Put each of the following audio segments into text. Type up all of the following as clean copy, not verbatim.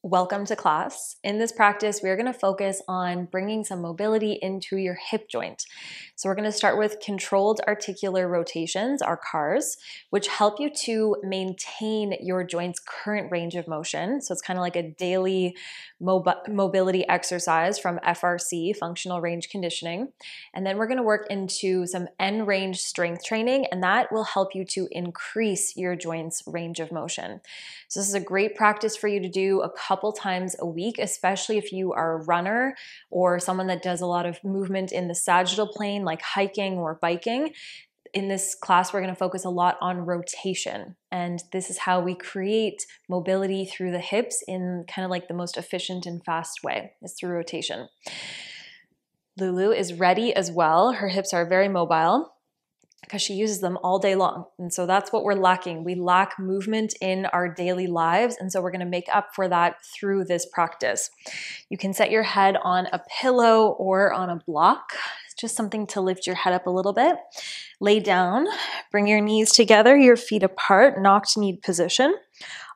Welcome to class. In this practice, we are going to focus on bringing some mobility into your hip joint. So we're going to start with controlled articular rotations, or CARs, which help you to maintain your joint's current range of motion. So it's kind of like a daily mobility exercise from FRC, functional range conditioning. And then we're going to work into some end range strength training, and that will help you to increase your joint's range of motion. So this is a great practice for you to do a couple times a week, especially if you are a runner or someone that does a lot of movement in the sagittal plane, like hiking or biking. In this class, we're going to focus a lot on rotation. And this is how we create mobility through the hips in kind of like the most efficient and fast way, is through rotation. Lulu is ready as well. Her hips are very mobile because she uses them all day long. And so that's what we're lacking. We lack movement in our daily lives. And so we're going to make up for that through this practice. You can set your head on a pillow or on a block. It's just something to lift your head up a little bit. Lay down, bring your knees together, your feet apart, knock-kneed position.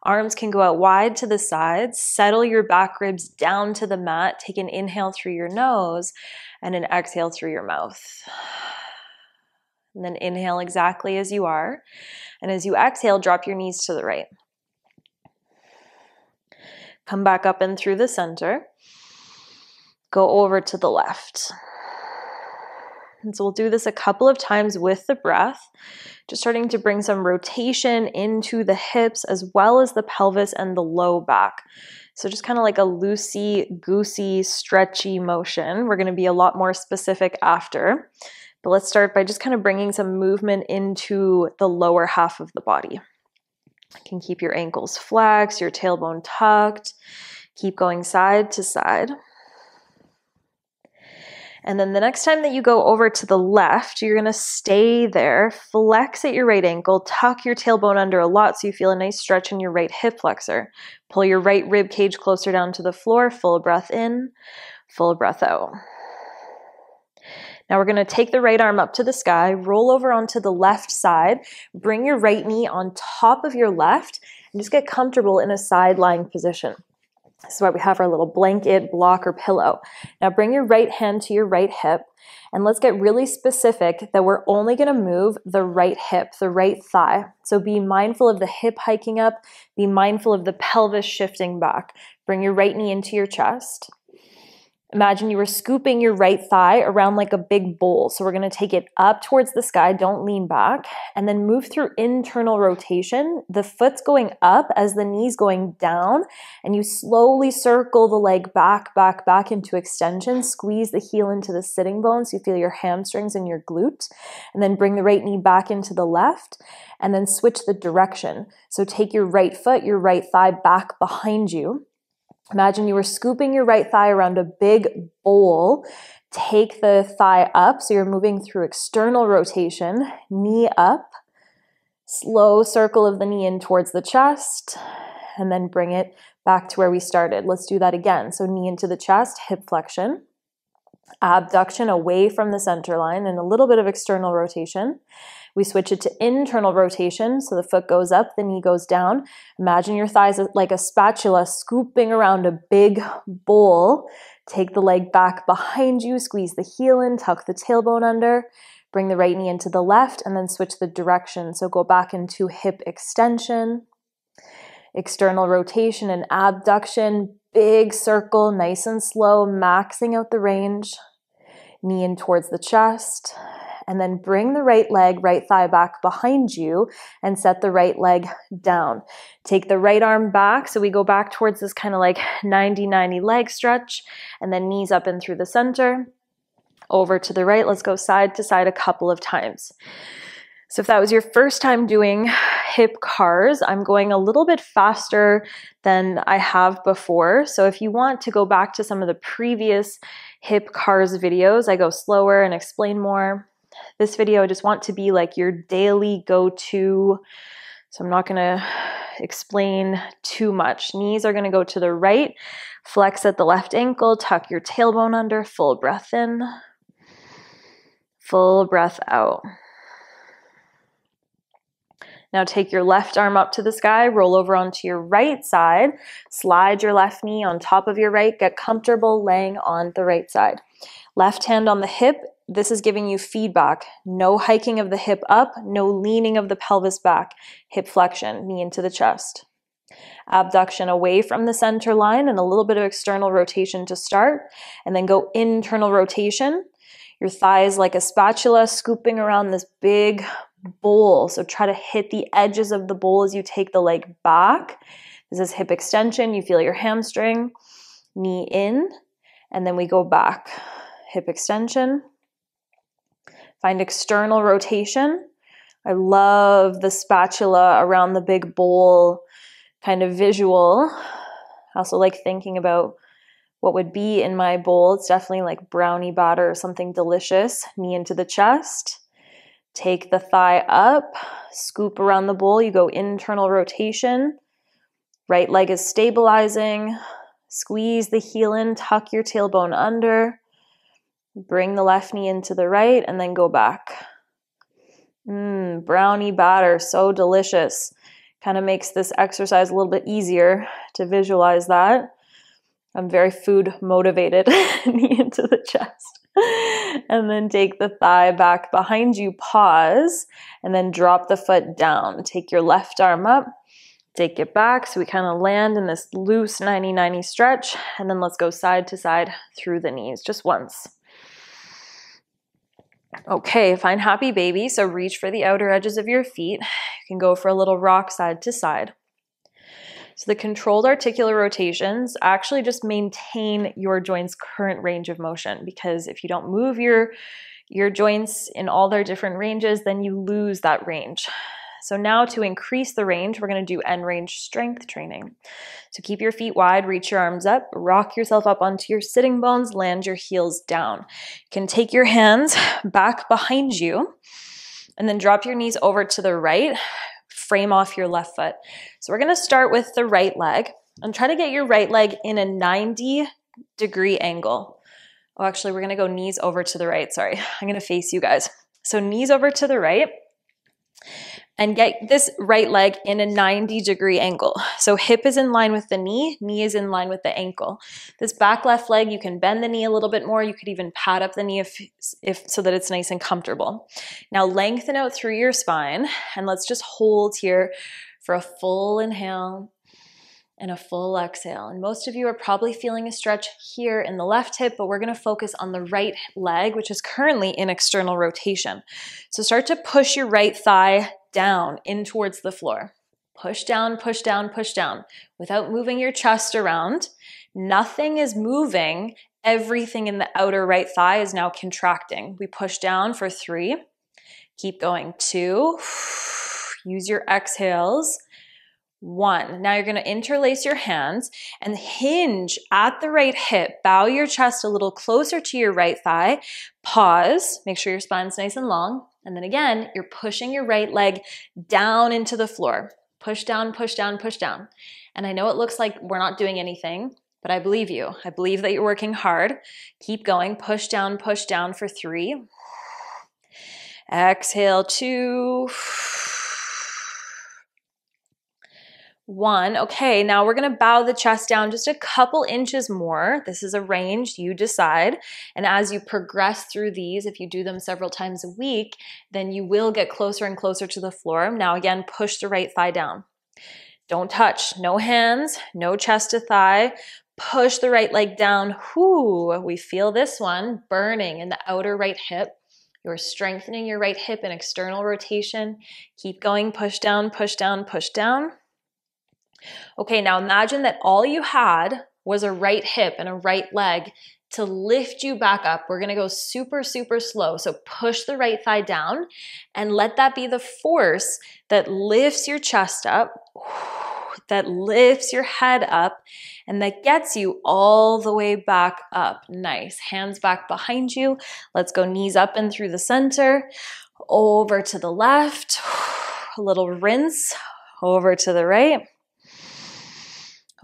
Arms can go out wide to the sides. Settle your back ribs down to the mat. Take an inhale through your nose and an exhale through your mouth. And then inhale exactly as you are. And as you exhale, drop your knees to the right. Come back up and through the center. Go over to the left. And so we'll do this a couple of times with the breath, just starting to bring some rotation into the hips as well as the pelvis and the low back. So just kind of like a loosey-goosey, stretchy motion. We're going to be a lot more specific after. But let's start by just kind of bringing some movement into the lower half of the body. You can keep your ankles flexed, your tailbone tucked. Keep going side to side. And then the next time that you go over to the left, you're going to stay there, flex at your right ankle, tuck your tailbone under a lot so you feel a nice stretch in your right hip flexor. Pull your right rib cage closer down to the floor, full breath in, full breath out. Now we're going to take the right arm up to the sky, roll over onto the left side, bring your right knee on top of your left, and just get comfortable in a side lying position. This is why we have our little blanket, block, or pillow. Now bring your right hand to your right hip, and let's get really specific that we're only going to move the right hip, the right thigh. So be mindful of the hip hiking up, be mindful of the pelvis shifting back. Bring your right knee into your chest. Imagine you were scooping your right thigh around like a big bowl. So we're going to take it up towards the sky, don't lean back, and then move through internal rotation. The foot's going up as the knee's going down, and you slowly circle the leg back, back, back into extension. Squeeze the heel into the sitting bone so you feel your hamstrings and your glute, and then bring the right knee back into the left, and then switch the direction. So take your right foot, your right thigh back behind you. Imagine you were scooping your right thigh around a big bowl. Take the thigh up, so you're moving through external rotation, knee up, slow circle of the knee in towards the chest, and then bring it back to where we started. Let's do that again. So knee into the chest, hip flexion, abduction away from the center line, and a little bit of external rotation. We switch it to internal rotation, so the foot goes up, the knee goes down. Imagine your thighs like a spatula scooping around a big bowl. Take the leg back behind you, squeeze the heel in, tuck the tailbone under, bring the right knee into the left, and then switch the direction. So go back into hip extension, external rotation and abduction, big circle, nice and slow, maxing out the range. Knee in towards the chest. And then bring the right leg, right thigh back behind you and set the right leg down. Take the right arm back. So we go back towards this kind of like 90-90 leg stretch, and then knees up and through the center. Over to the right. Let's go side to side a couple of times. So if that was your first time doing hip CARs, I'm going a little bit faster than I have before. So if you want to go back to some of the previous hip CARs videos, I go slower and explain more. This video, I just want to be like your daily go-to. So I'm not going to explain too much. Knees are going to go to the right. Flex at the left ankle. Tuck your tailbone under. Full breath in. Full breath out. Now take your left arm up to the sky, roll over onto your right side, slide your left knee on top of your right, get comfortable laying on the right side. Left hand on the hip, this is giving you feedback. No hiking of the hip up, no leaning of the pelvis back. Hip flexion, knee into the chest. Abduction away from the center line and a little bit of external rotation to start, and then go internal rotation. Your thighs like a spatula scooping around this big bowl. So try to hit the edges of the bowl as you take the leg back. This is hip extension. You feel your hamstring, knee in, and then we go back. Hip extension. Find external rotation. I love the spatula around the big bowl kind of visual. I also like thinking about what would be in my bowl. It's definitely like brownie batter or something delicious. Knee into the chest. Take the thigh up, scoop around the bowl. You go internal rotation. Right leg is stabilizing. Squeeze the heel in, tuck your tailbone under. Bring the left knee into the right and then go back. Brownie batter, so delicious. Kind of makes this exercise a little bit easier to visualize that. I'm very food motivated. Knee into the chest. And then take the thigh back behind you, pause, and then drop the foot down. Take your left arm up, take it back so we kind of land in this loose 90-90 stretch, and then let's go side to side through the knees just once. Okay, find happy baby. So reach for the outer edges of your feet. You can go for a little rock side to side. So the controlled articular rotations actually just maintain your joint's current range of motion, because if you don't move your joints in all their different ranges, then you lose that range. So now to increase the range, we're going to do end range strength training. So keep your feet wide, reach your arms up, rock yourself up onto your sitting bones, land your heels down. You can take your hands back behind you and then drop your knees over to the right, frame off your left foot. So we're going to start with the right leg and try to get your right leg in a 90-degree angle. Oh, actually, we're going to go knees over to the right. Sorry, I'm going to face you guys. So knees over to the right. And get this right leg in a 90-degree angle. So hip is in line with the knee is in line with the ankle. This back left leg, you can bend the knee a little bit more. You could even pad up the knee if so that it's nice and comfortable. Now lengthen out through your spine, and let's just hold here for a full inhale and a full exhale. And most of you are probably feeling a stretch here in the left hip, but we're going to focus on the right leg, which is currently in external rotation. So start to push your right thigh down in towards the floor. Push down, push down, push down without moving your chest around. Nothing is moving. Everything in the outer right thigh is now contracting. We push down for 3. Keep going. 2. Use your exhales. 1. Now you're going to interlace your hands and hinge at the right hip. Bow your chest a little closer to your right thigh. Pause. Make sure your spine's nice and long. And then again, you're pushing your right leg down into the floor. Push down, push down, push down. And I know it looks like we're not doing anything, but I believe you. I believe that you're working hard. Keep going. Push down for 3. Exhale, 2. 1. Okay, now we're going to bow the chest down just a couple inches more. This is a range, you decide. And as you progress through these, if you do them several times a week, then you will get closer and closer to the floor. Now again, push the right thigh down. Don't touch, no hands, no chest to thigh. Push the right leg down. Whoo, we feel this one burning in the outer right hip. You're strengthening your right hip in external rotation. Keep going, push down, push down, push down. Okay, now imagine that all you had was a right hip and a right leg to lift you back up. We're gonna go super, super slow. So push the right thigh down and let that be the force that lifts your chest up, that lifts your head up, and that gets you all the way back up. Nice. Hands back behind you. Let's go knees up and through the center, over to the left, a little rinse, over to the right.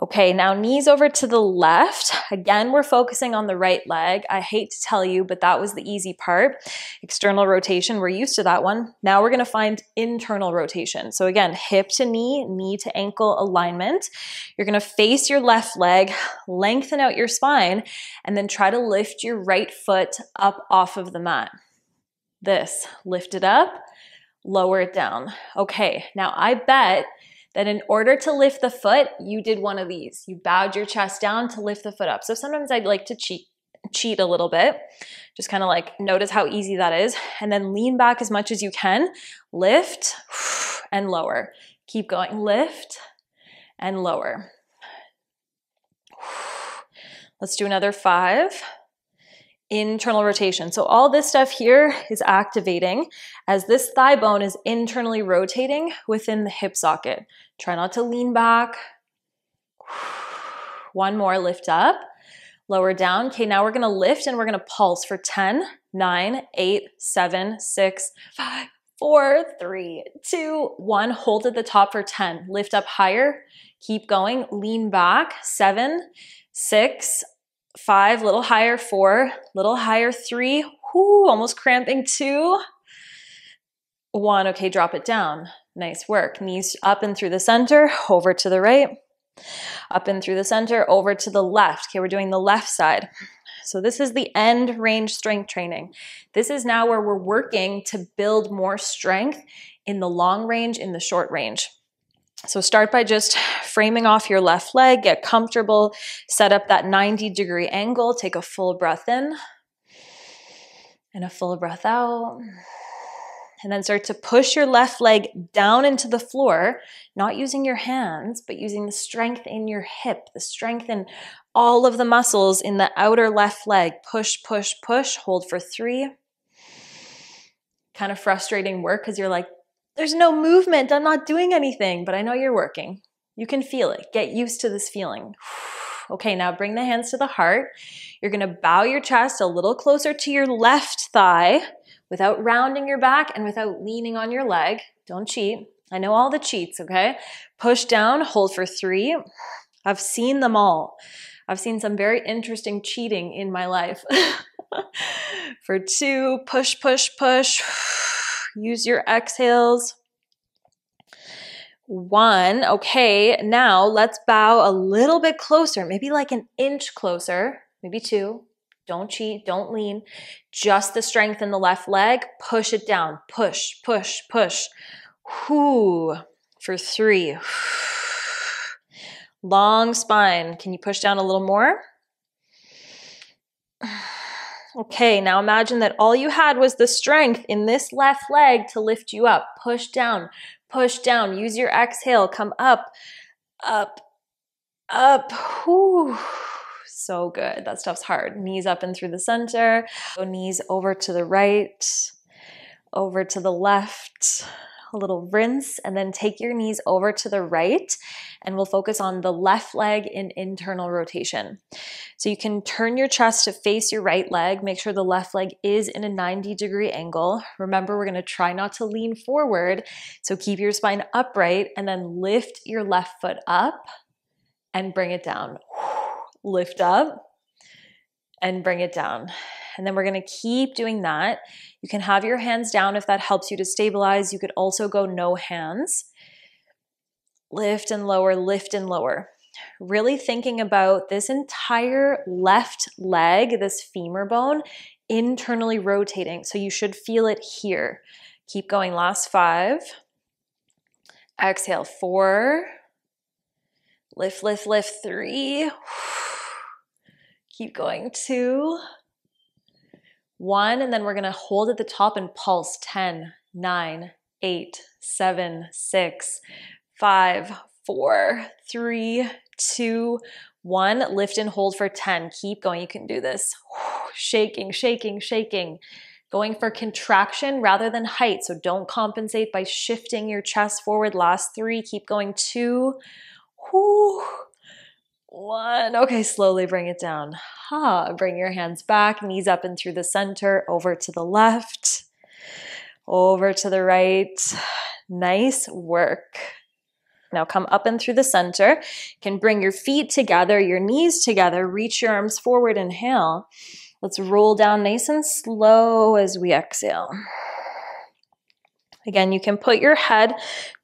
Okay, now knees over to the left. Again, we're focusing on the right leg. I hate to tell you, but that was the easy part. External rotation, we're used to that one. Now we're gonna find internal rotation. So again, hip to knee, knee to ankle alignment. You're gonna face your left leg, lengthen out your spine, and then try to lift your right foot up off of the mat. This, lift it up, lower it down. Okay, now I bet that in order to lift the foot, you did one of these. You bowed your chest down to lift the foot up. So sometimes I'd like to cheat a little bit. Just kind of like notice how easy that is. And then lean back as much as you can. Lift and lower. Keep going. Lift and lower. Let's do another 5. Internal rotation. So all this stuff here is activating as this thigh bone is internally rotating within the hip socket. Try not to lean back. One more, lift up, lower down. Okay, now we're gonna lift and we're gonna pulse for 10, 9, 8, 7, 6, 5, 4, 3, 2, 1. Hold at the top for 10. Lift up higher, keep going, lean back, 7, 6, 5, little higher, 4, little higher, 3, almost cramping, 2, 1. Okay, drop it down. Nice work. Knees up and through the center, over to the right, up and through the center, over to the left. Okay, we're doing the left side. So this is the end range strength training. This is now where we're working to build more strength in the long range, in the short range. So start by just framing off your left leg, get comfortable, set up that 90-degree angle, take a full breath in and a full breath out. And then start to push your left leg down into the floor, not using your hands, but using the strength in your hip, the strength in all of the muscles in the outer left leg. Push, push, push, hold for 3. Kind of frustrating work because you're like, there's no movement, I'm not doing anything, but I know you're working. You can feel it. Get used to this feeling. Okay, now bring the hands to the heart. You're gonna bow your chest a little closer to your left thigh without rounding your back and without leaning on your leg. Don't cheat. I know all the cheats, okay? Push down, hold for 3. I've seen them all. I've seen some very interesting cheating in my life. For 2, push, push, push. Use your exhales. 1, okay, now let's bow a little bit closer, maybe like an inch closer, maybe 2. Don't cheat, don't lean. Just the strength in the left leg. Push it down, push, push, push. For 3. Long spine. Can you push down a little more? Okay, now imagine that all you had was the strength in this left leg to lift you up. Push down, push down. Use your exhale. Come up, up, up. So good. That stuff's hard. Knees up and through the center. Go knees over to the right, over to the left. A little rinse, and then take your knees over to the right, and we'll focus on the left leg in internal rotation. So you can turn your chest to face your right leg. Make sure the left leg is in a 90-degree angle. Remember, we're gonna try not to lean forward, so keep your spine upright, and then lift your left foot up and bring it down. Lift up and bring it down. And then we're gonna keep doing that. You can have your hands down if that helps you to stabilize. You could also go no hands. Lift and lower, lift and lower. Really thinking about this entire left leg, this femur bone, internally rotating. So you should feel it here. Keep going, last 5. Exhale, 4. Lift, lift, lift, 3. Keep going, 2. 1, and then we're gonna hold at the top and pulse. 10, 9, 8, 7, 6, 5, 4, 3, 2, 1. Lift and hold for 10. Keep going, you can do this. Shaking, shaking, shaking. Going for contraction rather than height, so don't compensate by shifting your chest forward. Last 3, keep going. 2, 1. Okay, slowly bring it down. Bring your hands back, knees up and through the center, over to the left, over to the right. Nice work. Now come up and through the center. You can bring your feet together, your knees together, reach your arms forward, inhale. Let's roll down nice and slow as we exhale. Again, you can put your head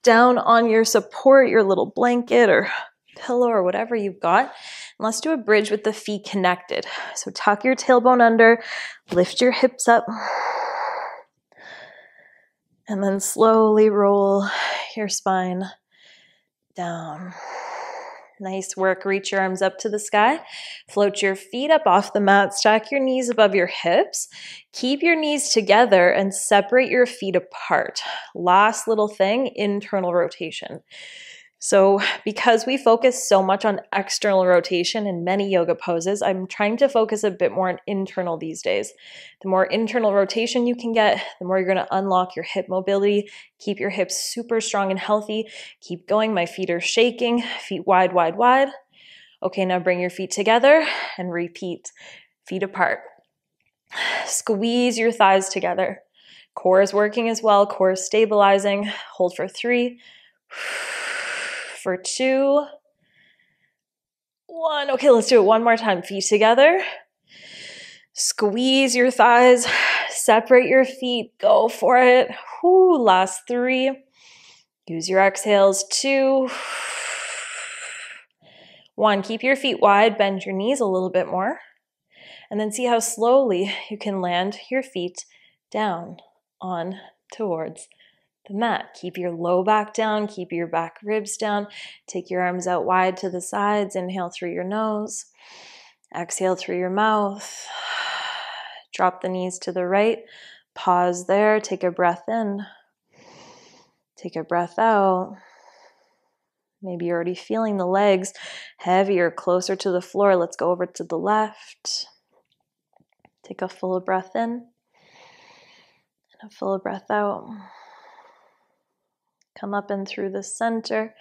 down on your support, your little blanket or pillow or whatever you've got. And let's do a bridge with the feet connected. So tuck your tailbone under, lift your hips up, and then slowly roll your spine down. Nice work. Reach your arms up to the sky. Float your feet up off the mat. Stack your knees above your hips. Keep your knees together and separate your feet apart. Last little thing, internal rotation. So because we focus so much on external rotation in many yoga poses, I'm trying to focus a bit more on internal these days. The more internal rotation you can get, the more you're going to unlock your hip mobility, keep your hips super strong and healthy. Keep going. My feet are shaking. Feet wide, wide, wide. Okay, now bring your feet together and repeat. Feet apart. Squeeze your thighs together. Core is working as well. Core is stabilizing. Hold for 3. For 2, 1. Okay, let's do it one more time. Feet together. Squeeze your thighs. Separate your feet. Go for it. Whoo, last 3. Use your exhales. 2, 1. Keep your feet wide. Bend your knees a little bit more. And then see how slowly you can land your feet down on towards the mat. Keep your low back down, keep your back ribs down. Take your arms out wide to the sides. Inhale through your nose. Exhale through your mouth. Drop the knees to the right. Pause there. Take a breath in. Take a breath out. Maybe you're already feeling the legs heavier, closer to the floor. Let's go over to the left. Take a full breath in and a full breath out. Come up and through the center.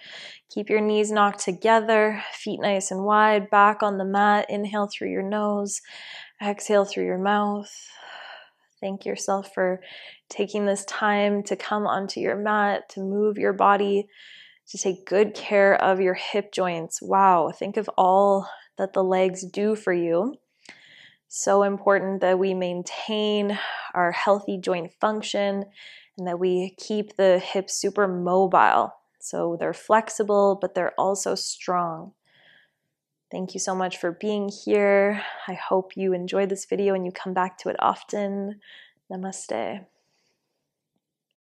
Keep your knees knocked together, feet nice and wide, back on the mat. Inhale through your nose, exhale through your mouth. Thank yourself for taking this time to come onto your mat, to move your body, to take good care of your hip joints. Wow, think of all that the legs do for you. So important that we maintain our healthy joint function and that we keep the hips super mobile. So they're flexible, but they're also strong. Thank you so much for being here. I hope you enjoyed this video and you come back to it often. Namaste.